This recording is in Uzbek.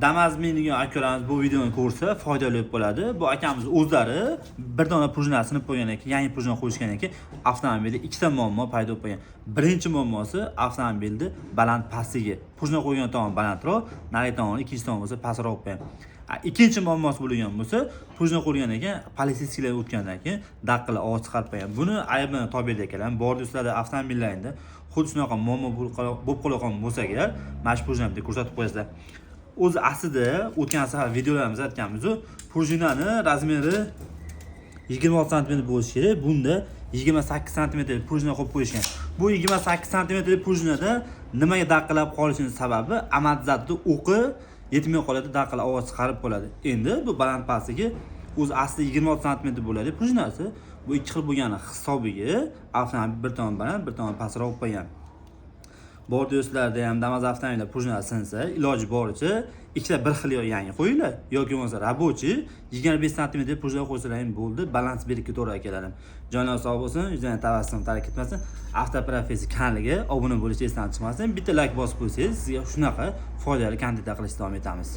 Damazmin degan akalarimiz bu videoni ko'rsa foydali bo'ladi. Bu akamiz o'zlari bir dona prujna sinib qo'ygandan keyin, yangi prujna qo'yishgandan keyin avtomobilda ikkita muammo paydo bo'lgan. Birinchi muammosi avtomobilni baland pastligi. Prujna qo'ygan tomon balandroq, nari tomoni ikkinchi tomon bo'lsa pastroq qo'ygan. Ikkinchi muammosi bo'lgan bo'lsa, prujna qo'ygandan keyin politsiyachilar o'tgandan keyin daqqila ovoz chiqarib qo'ygan. Buni aybini Tober akalar, bordi sizlarda avtomobillaringda xuddi shunaqa muammo bo'lib qolgan bo'lsa kerak, mana shu prujnani ko'rsatib qo'yasizlar. O'zi aslida o'tgan safar videolarimizda aytganmiz-ku, prujnani razmeri 26 sm bo'lishi kerak. Bunda 28 sm prujna qo'yib qo'yishgan. Bu 28 sm prujnada nimaga daqqilab qolishining sababi amortizatorning o'qi yetmay qoladi, daqqila ovoz chiqarib qoladi. Endi bu baland pastligi o'zi aslida 26 sm bo'ladi prujnasi. Bu ikki xil bo'lgani hisobiga avtomobil bir tomon baland, bir tomon pastroq qo'ygan. Bor do'stlarda ham Damas avtomobilda prujna sinsa, iloji boricha ikkita bir xil yangi qo'yinglar yoki bo'lmasa rabochiy 25 sm prujna qo'ysalar ham bo'ldi, balans berib ketaveradi akalarim. Joningiz sog' bo'lsin, yuzdan tabassum tarik ketmasin. Avtoprofessi kanaliga obuna bo'lishni esdan chiqmasin. Bitta like bosib qo'ysangiz, sizga shunaqa foydali kontentlar qilishni davom etamiz.